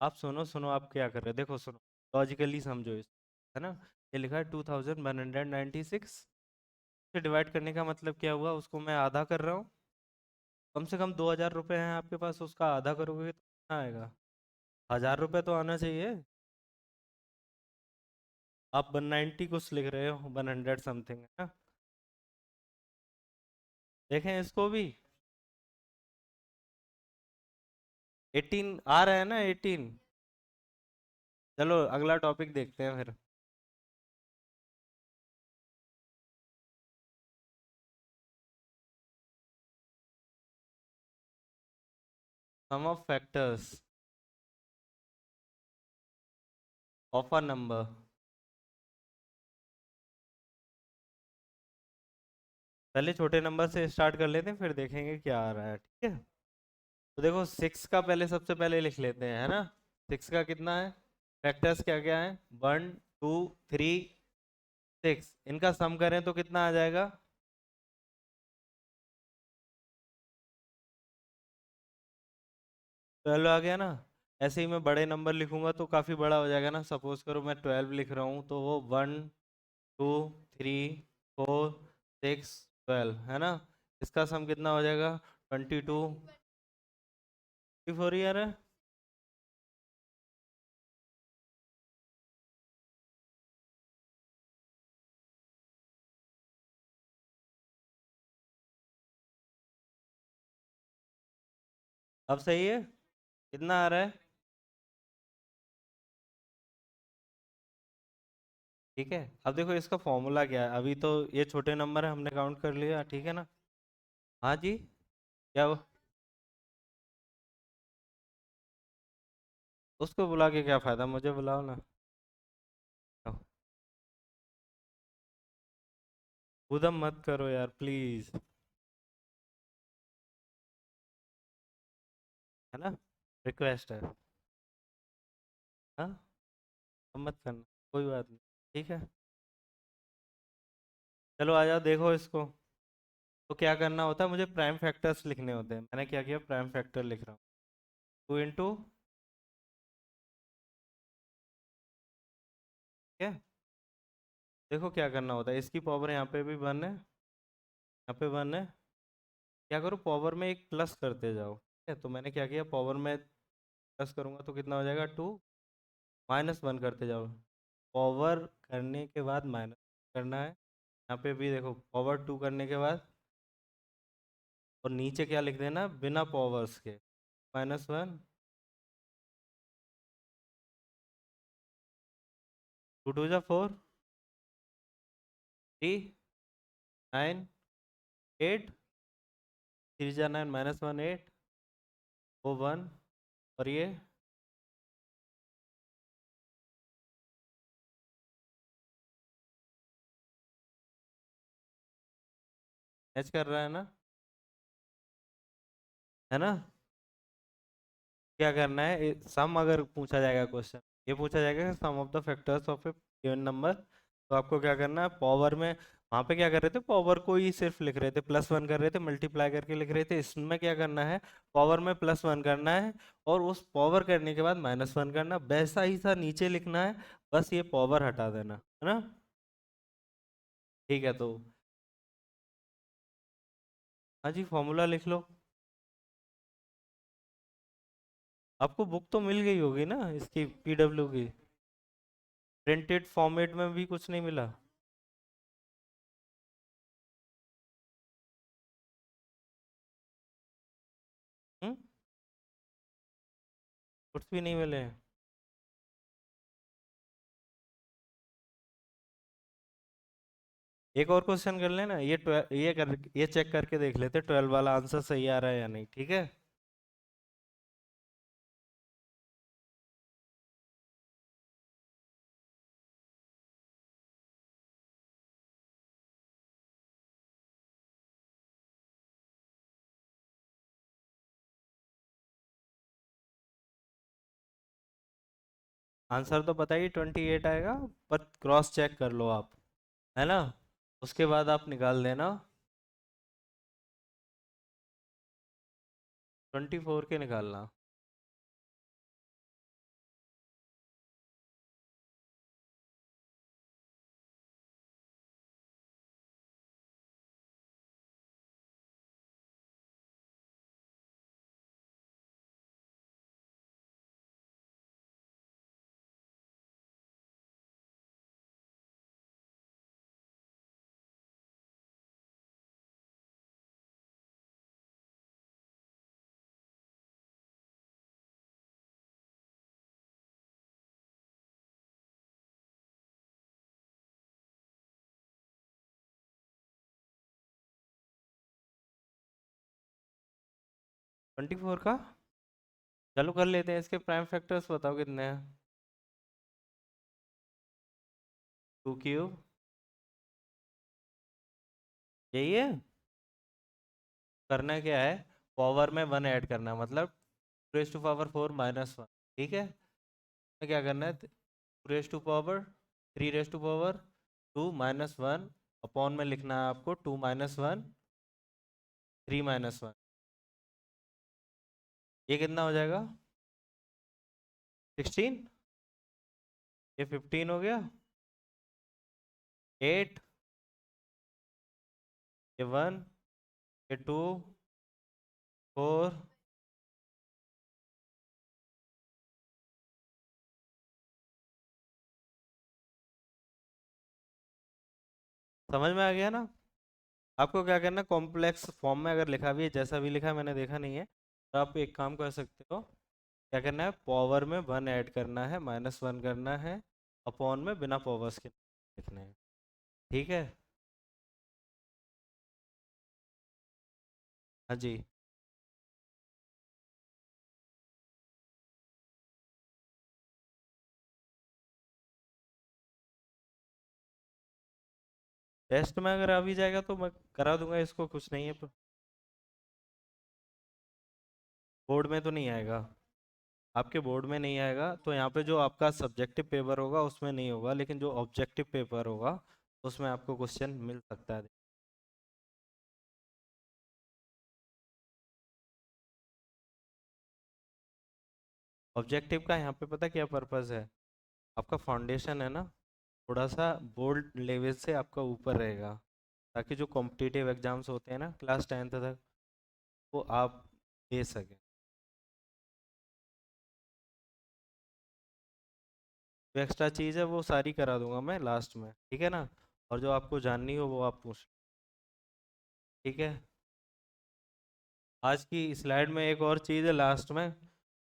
आप सुनो सुनो, आप क्या कर रहे हो, देखो सुनो। लॉजिकली समझो इस, है ना? ये लिखा है 2196 से डिवाइड करने का मतलब क्या हुआ, उसको मैं आधा कर रहा हूँ। कम से कम 2000 रुपये हैं आपके पास, उसका आधा करोगे तो कितना आएगा? 1000 रुपये तो आना चाहिए। आप 190 कुछ लिख रहे हो, 100 समथिंग, है ना? देखें इसको भी। 18 आ रहा है ना, 18। चलो अगला टॉपिक देखते हैं फिर। Sum of factors of a number. पहले छोटे नंबर से स्टार्ट कर लेते हैं, फिर देखेंगे क्या आ रहा है, ठीक है? तो देखो 6 का पहले, सबसे पहले लिख लेते हैं, है ना? 6 का कितना है? फैक्टर्स क्या क्या है? 1 2 3 6। इनका सम करें तो कितना आ जाएगा? 12 आ गया ना? ऐसे ही मैं बड़े नंबर लिखूंगा तो काफ़ी बड़ा हो जाएगा ना। सपोज करो मैं 12 लिख रहा हूँ, तो वो 1 2 3 4 6 12, है ना? इसका सम कितना हो जाएगा? 22। 24 ईयर है। अब सही है? कितना आ रहा है? ठीक है, अब देखो इसका फॉर्मूला क्या है। अभी तो ये छोटे नंबर है, हमने काउंट कर लिया, ठीक है ना? हाँ जी। क्या उसको बुला के क्या फायदा, मुझे बुलाओ ना। उधम मत करो यार प्लीज, है ना? रिक्वेस्ट है। हाँ, अब मत करना, कोई बात नहीं, ठीक है? चलो आ जाओ, देखो इसको। तो क्या करना होता है, मुझे प्राइम फैक्टर्स लिखने होते हैं। मैंने क्या किया, प्राइम फैक्टर लिख रहा हूँ। 2 इंटू, क्या? देखो क्या करना होता है, इसकी पावर यहाँ पे भी 1 है, यहाँ पे 1 है। क्या करो, पावर में एक प्लस करते जाओ, ठीक है? तो मैंने क्या किया, पावर में प्लस करूँगा तो कितना हो जाएगा, 2। -1 करते जाओ, पावर करने के बाद माइनस करना है। यहाँ पे भी देखो, पावर 2 करने के बाद, और नीचे क्या लिख देना, बिना पावर्स के, -1। 2 2 जा 4, 3 9 8, 3 जा 9, -1 8, वो 1, और ये मैच कर रहा है ना। क्या करना है, सम अगर पूछा जाएगा क्वेश्चन, ये पूछा जाएगा sum of the factors of a given number, तो आपको क्या करना है, पावर में, वहां पे क्या कर रहे थे, पावर को ही सिर्फ लिख रहे थे, +1 कर रहे थे, मल्टीप्लाई करके लिख रहे थे। इसमें क्या करना है, पावर में +1 करना है, और उस पावर करने के बाद -1 करना, वैसा ही सा नीचे लिखना है, बस ये पावर हटा देना है ना। ठीक है, तो हाँ जी, फॉर्मूला लिख लो। आपको बुक तो मिल गई होगी ना इसकी, PW की। प्रिंटेड फॉर्मेट में भी कुछ नहीं मिला? हम्म, कुछ भी नहीं मिले हैं? एक और क्वेश्चन कर लेना, ये चेक करके देख लेते 12 वाला आंसर सही आ रहा है या नहीं, ठीक है। आंसर तो बताइए, 28 आएगा, पर क्रॉस चेक कर लो आप, है ना। उसके बाद आप निकाल देना। 24 के निकालना। ट्वेंटी फोर का, चलो कर लेते हैं, इसके प्राइम फैक्टर्स बताओ कितने हैं। 2 क्यूब, यही है। करना क्या है, पावर में 1 ऐड करना है, मतलब 2 रेज टू पावर 4 - 1, ठीक है। हमें क्या करना है, 2 raise to power 3 raise to power 2 - 1, upon में लिखना है आपको 2 - 1 3 - 1। ये कितना हो जाएगा, 16। ये 15 हो गया, 8, ये 1, ये 2, 4। समझ में आ गया ना। आपको क्या करना है, कॉम्प्लेक्स फॉर्म में अगर लिखा भी है, जैसा भी लिखा है मैंने देखा नहीं है, तो आप एक काम कर सकते हो। क्या करना है, पावर में 1 ऐड करना है, -1 करना है, अपॉन में बिना पावर्स के लिखने हैं, ठीक है। हाँ जी। टेस्ट में अगर आ भी जाएगा तो मैं करा दूंगा, इसको कुछ नहीं है, पर बोर्ड में तो नहीं आएगा। आपके बोर्ड में नहीं आएगा, तो यहाँ पे जो आपका सब्जेक्टिव पेपर होगा उसमें नहीं होगा, लेकिन जो ऑब्जेक्टिव पेपर होगा उसमें आपको क्वेश्चन मिल सकता है। ऑब्जेक्टिव का यहाँ पे पता क्या पर्पस है, आपका फाउंडेशन है ना, थोड़ा सा बोर्ड लेवल से आपका ऊपर रहेगा, ताकि जो कॉम्पिटिटिव एग्जाम्स होते हैं ना क्लास 10th तक, वो आप दे सकें। जो एक्स्ट्रा चीज़ है वो सारी करा दूंगा मैं लास्ट में, ठीक है ना। और जो आपको जाननी हो वो आप पूछ, ठीक है। आज की स्लाइड में एक और चीज़ है लास्ट में,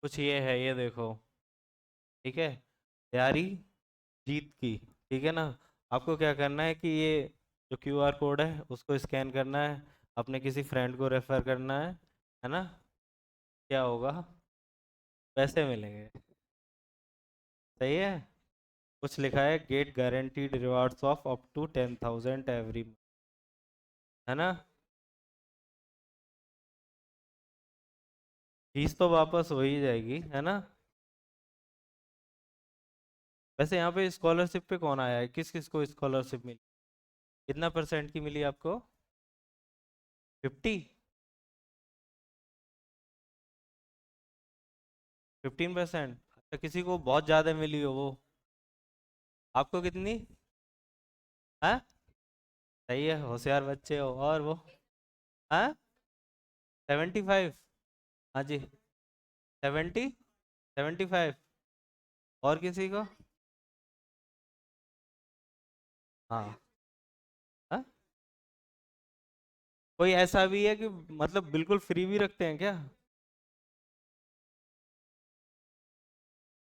कुछ ये है, ये देखो, ठीक है, तैयारी जीत की, ठीक है ना। आपको क्या करना है कि ये जो QR कोड है उसको स्कैन करना है, अपने किसी फ्रेंड को रेफर करना है ना। क्या होगा, पैसे मिलेंगे, सही है। कुछ लिखा है, get guaranteed rewards of up to 10,000 every, है ना। फीस तो वापस हो ही जाएगी, है ना। वैसे यहाँ पे स्कॉलरशिप पे कौन आया है, किस किस को स्कॉलरशिप मिली, कितना परसेंट की मिली आपको? 50? 15%? अच्छा, किसी को बहुत ज़्यादा मिली हो वो। आपको कितनी? हाँ, सही है, होशियार बच्चे हो। और वो? हाँ, 75? हाँ जी, 70, 75। और किसी को? हाँ। हाँ, कोई ऐसा भी है कि मतलब बिल्कुल फ्री भी रखते हैं क्या?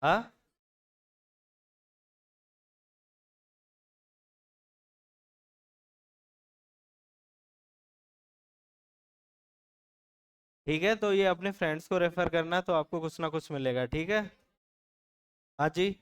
हाँ, ठीक है, तो ये अपने फ्रेंड्स को रेफर करना, तो आपको कुछ ना कुछ मिलेगा, ठीक है। हाँ जी।